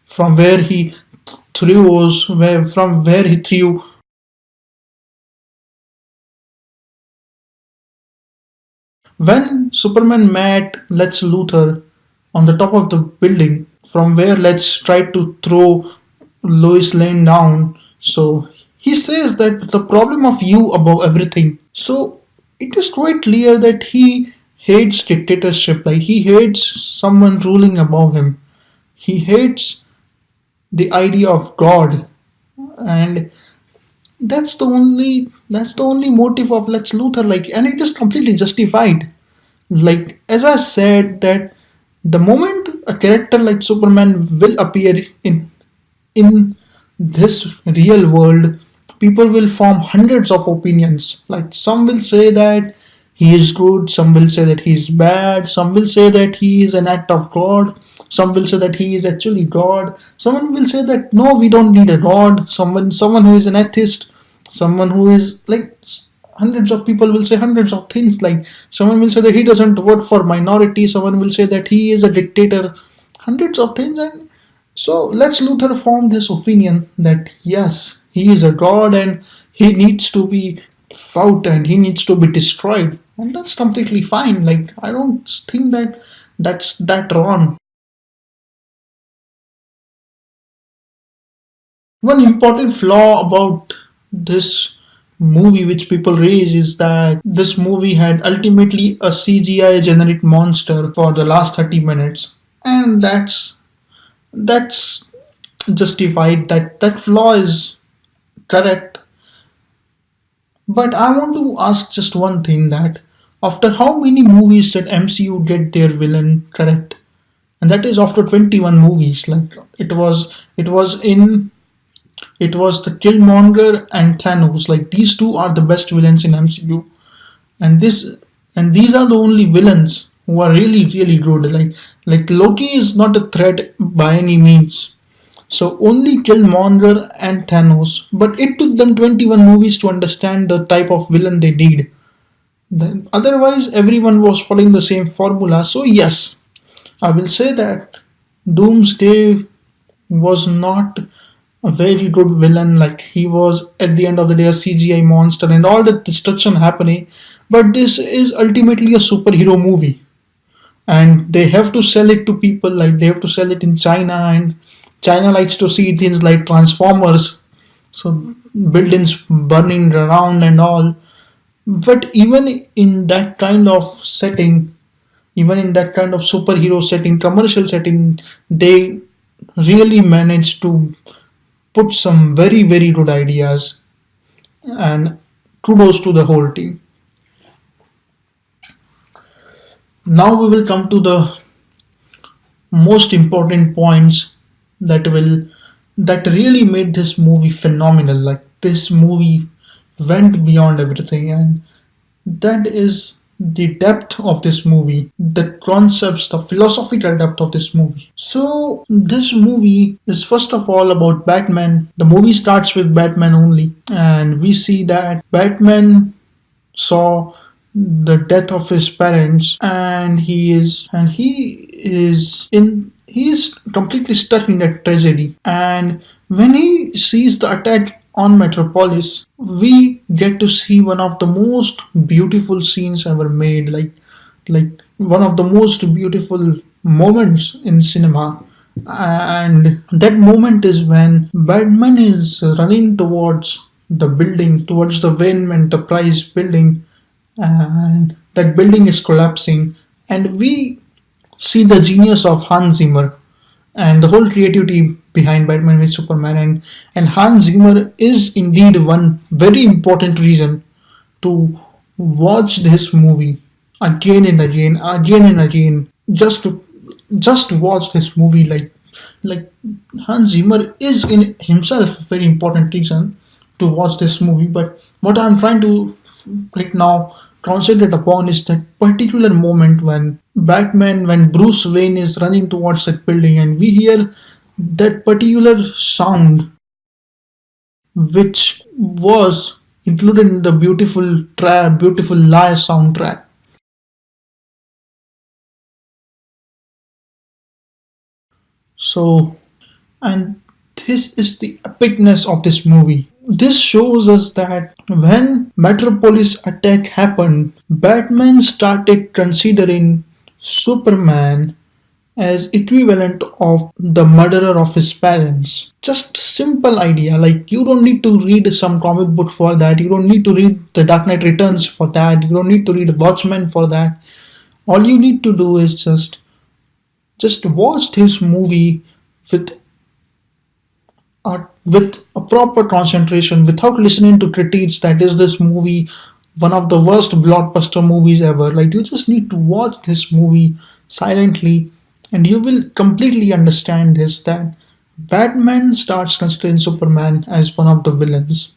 from where he from where he threw. When Superman met Lex Luthor on the top of the building, from where Lex tried to throw Lois Lane down, so he says that the problem of you above everything. So it is quite clear that he hates dictatorship, like he hates someone ruling above him. He hates the idea of God, and that's the only motive of Lex Luthor, like, and it is completely justified. Like as I said, that the moment a character like Superman will appear in this real world, people will form hundreds of opinions. Like some will say that he is good, some will say that he is bad, some will say that he is an act of God, some will say that he is actually God, someone will say that no, we don't need a God, someone who is an atheist, someone who is like, hundreds of people will say hundreds of things. Like someone will say that he doesn't vote for minority, someone will say that he is a dictator, hundreds of things. And so Lex Luthor formed this opinion that yes, he is a god and he needs to be fought and he needs to be destroyed. And that's completely fine. Like I don't think that that's that wrong. One important flaw about this movie which people raise is that this movie had ultimately a CGI generic monster for the last 30 minutes. And that's justified. That flaw is correct. But I want to ask just one thing, that after how many movies did MCU get their villain correct? And that is after 21 movies. Like it was the Killmonger and Thanos. Like these two are the best villains in MCU. And these are the only villains who are really really good. Like Loki is not a threat by any means. So only Killmonger and Thanos, but it took them 21 movies to understand the type of villain they need. Then otherwise everyone was following the same formula. So yes, I will say that Doomsday was not a very good villain. Like he was at the end of the day a CGI monster and all the destruction happening. But this is ultimately a superhero movie, and they have to sell it to people. Like they have to sell it in China, and China likes to see things like Transformers, so buildings burning around and all. But even in that kind of setting, even in that kind of superhero setting, commercial setting, they really managed to put some very very good ideas, and kudos to the whole team. Now we will come to the most important points that will that really made this movie phenomenal. Like this movie went beyond everything, and that is the depth of this movie, the concepts, the philosophical depth of this movie. So this movie is first of all about Batman. The movie starts with Batman only, and we see that Batman saw the death of his parents, and he is completely stuck in that tragedy. And when he sees the attack on Metropolis, we get to see one of the most beautiful scenes ever made. Like one of the most beautiful moments in cinema. And that moment is when Batman is running towards the building, towards the Wayne Enterprise building, and that building is collapsing. And we see the genius of Hans Zimmer and the whole creativity behind Batman v Superman. And Hans Zimmer is indeed one very important reason to watch this movie again and again, again and again, just to watch this movie. Like Hans Zimmer is in himself a very important reason to watch this movie. But what I'm trying to right now concentrate upon is that particular moment when Bruce Wayne is running towards that building, and we hear that particular sound which was included in the beautiful Lie soundtrack. So And this is the epicness of this movie. This shows us that when Metropolis attack happened, Batman started considering Superman as equivalent of the murderer of his parents. Just simple idea, like you don't need to read some comic book for that, you don't need to read The Dark Knight Returns for that, you don't need to read Watchmen for that. All you need to do is just watch this movie with a proper concentration without listening to critiques that is this movie one of the worst blockbuster movies ever. Like you just need to watch this movie silently and you will completely understand this, that Batman starts considering Superman as one of the villains.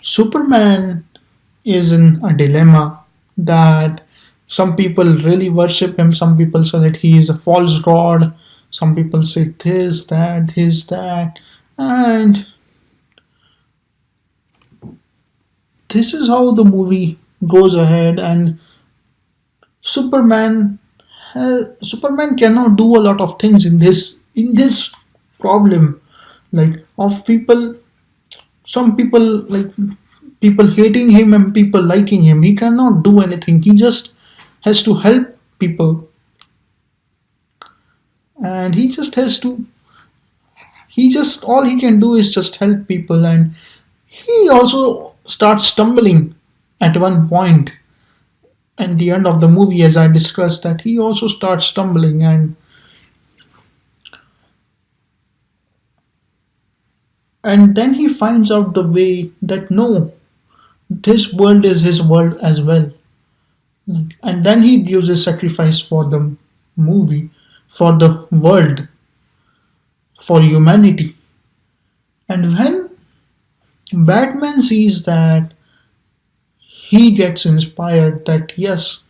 Superman is in a dilemma that some people really worship him, some people say that he is a false god, some people say this, that, and this is how the movie goes ahead. And Superman Superman cannot do a lot of things in this problem, like of people, some people like people hating him and people liking him. He cannot do anything. He just has to help people, and he just has to. He just all he can do is just help people, and he also starts stumbling at one point. At the end of the movie, as I discussed, that he also starts stumbling, and then he finds out the way that no, this world is his world as well. And then he gives a sacrifice for the movie, for the world, for humanity. And when Batman sees that, he gets inspired that yes,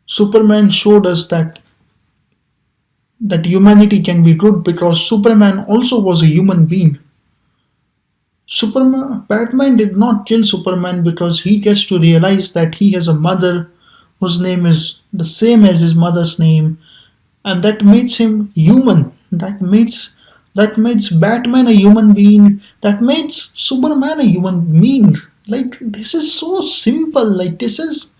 Superman showed us that humanity can be good because Superman also was a human being. Superman Batman did not kill Superman because he gets to realize that he has a mother whose name is the same as his mother's name, and that makes him human. That makes Batman a human being. That makes Superman a human being. Like this is so simple. Like this is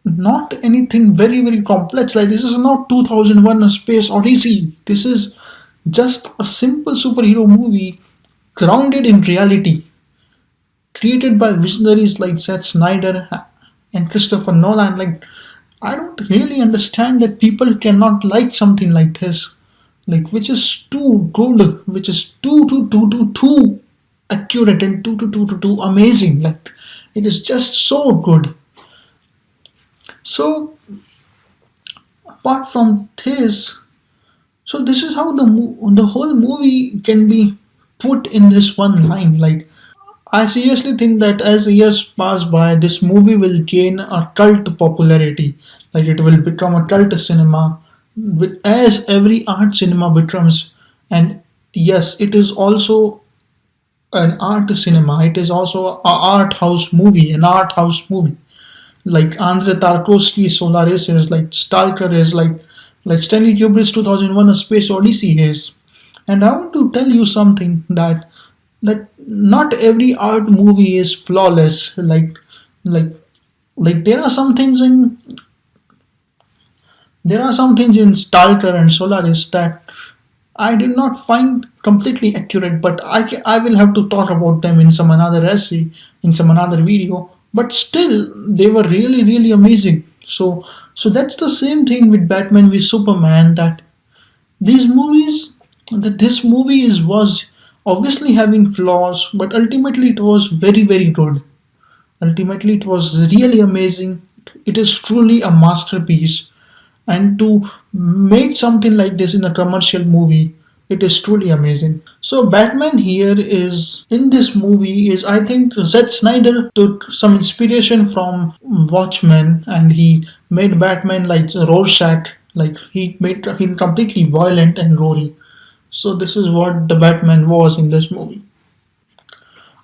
not anything very complex. Like this is not 2001: A Space Odyssey. This is just a simple superhero movie grounded in reality, created by visionaries like Zack Snyder and Christopher Nolan. Like I don't really understand that people cannot like something like this, like which is too good, which is too accurate and too amazing. Like it is just so good. So apart from this, so this is how the whole movie can be put in this one line. Like I seriously think that as years pass by, this movie will gain a cult popularity. Like it will become a cult cinema, as every art cinema becomes. And yes, it is also an art cinema. It is also a art house movie, an art house movie. Like Andrei Tarkovsky's Solaris is, like Stalker is, like Stanley Kubrick's 2001: A Space Odyssey is. And I want to tell you something that not every art movie is flawless. Like like there are some things in Stalker and Solaris that I did not find completely accurate, but I will have to talk about them in some another essay, in some another video. But still, they were really amazing. So that's the same thing with Batman v Superman. These movies, that this movie was obviously having flaws, but ultimately it was very good. Ultimately, it was really amazing. It is truly a masterpiece. And to make something like this in a commercial movie, it is truly amazing. So Batman here is in this movie is, I think Zack Snyder took some inspiration from Watchmen and he made Batman like Rorschach. Like he made him completely violent and gory. So this is what the Batman was in this movie.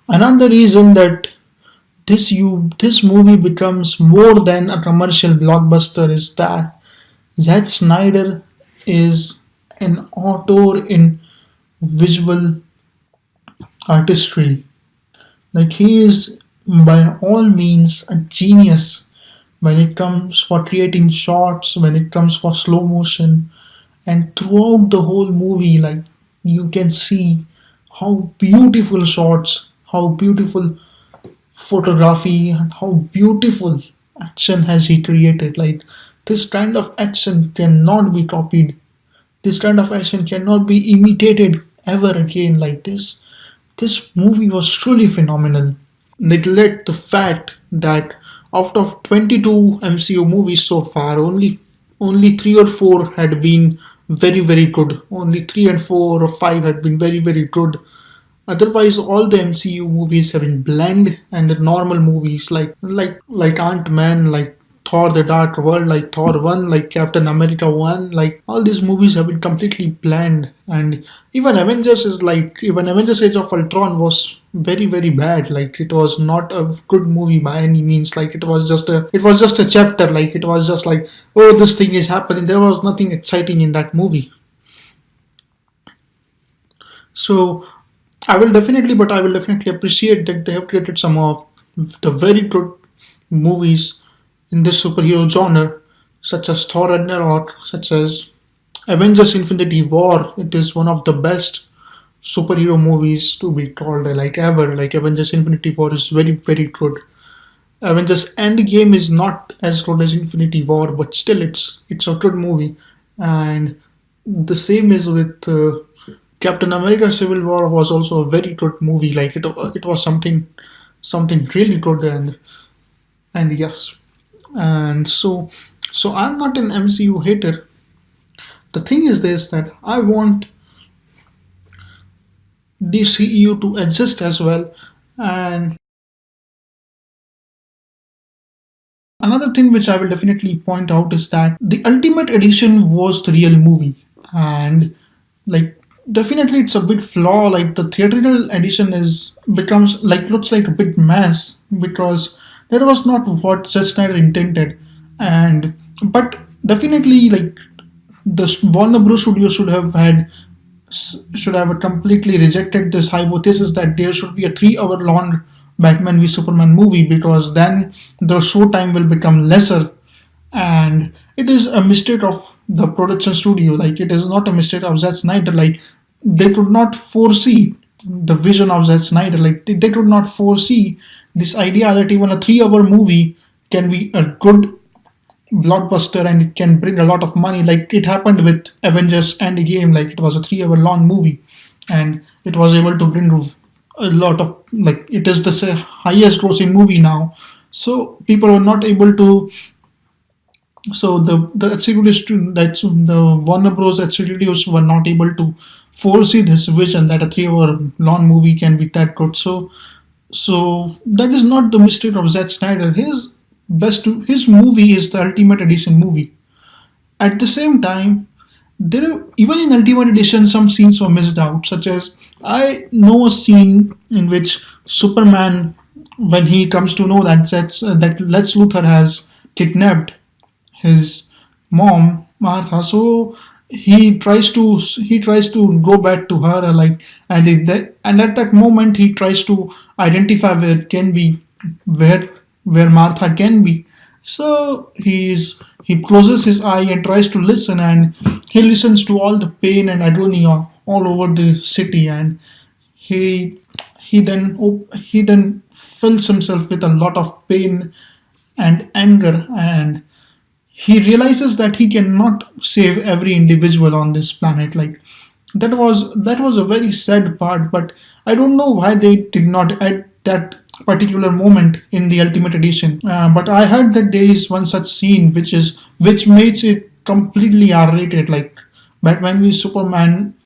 Another reason that this movie becomes more than a commercial blockbuster is that Zack Snyder is an author in visual artistry. Like he is by all means a genius when it comes for creating shots, when it comes for slow motion, and throughout the whole movie, like you can see how beautiful shots, how beautiful photography, and how beautiful action has he created. Like this kind of action cannot be copied. This kind of action cannot be imitated ever again like this. This movie was truly phenomenal. Neglect the fact that out of 22 MCU movies so far, only 3 or 4 had been very good. Only 3 and 4 or 5 had been very good. Otherwise, all the MCU movies have been bland and normal movies like Ant Man, like Thor: The Dark World, like Thor 1, like Captain America 1, like all these movies have been completely bland. And even Avengers Age of Ultron was very bad. Like it was not a good movie by any means. Like it was just a chapter. Like it was just like, oh, this thing is happening. There was nothing exciting in that movie. So I will definitely appreciate that they have created some of the very good movies in this superhero genre, such as Thor Ragnarok, such as Avengers Infinity War. It is one of the best superhero movies to be called like ever. Like Avengers Infinity War is very good. Avengers Endgame is not as good as Infinity War, but still it's a good movie. And the same is with Captain America: Civil War was also a very good movie. Like it was something really good. And yes, and so I'm not an MCU hater. The thing is this, that I want DCEU to exist as well. And another thing which I will definitely point out is that the Ultimate Edition was the real movie, and like definitely it's a bit flaw. Like the theatrical edition is becomes like looks like a bit mess because that was not what Zack Snyder intended. And but definitely like the Warner Bros. Studio should have completely rejected this hypothesis that there should be a 3 hour long Batman v Superman movie, because then the show time will become lesser. And it is a mistake of the production studio. Like it is not a mistake of Zack Snyder. Like they could not foresee the vision of Zack Snyder. Like they could not foresee this idea that even a 3 hour movie can be a good blockbuster and it can bring a lot of money. Like it happened with Avengers Endgame. Like it was a 3 hour long movie and it was able to bring a lot of, like it is the highest grossing movie now. So people were not able to, so the executives, that's the Warner Bros. Executives were not able to foresee this vision that a 3 hour long movie can be that good. So that is not the mistake of Zack Snyder. His movie is the Ultimate Edition movie. At the same time, even in Ultimate Edition, some scenes were missed out, such as I know a scene in which Superman, when he comes to know that Lex Luthor has kidnapped his mom Martha, so he tries to go back to her, like, and at that moment he tries to identify where Martha can be. So he closes his eye and tries to listen, and he listens to all the pain and agony all over the city, and he he then fills himself with a lot of pain and anger, and he realizes that he cannot save every individual on this planet. Like that was a very sad part, but I don't know why they did not add that particular moment in the Ultimate Edition. But I heard that there is one such scene which makes it completely R-rated. Like Batman v Superman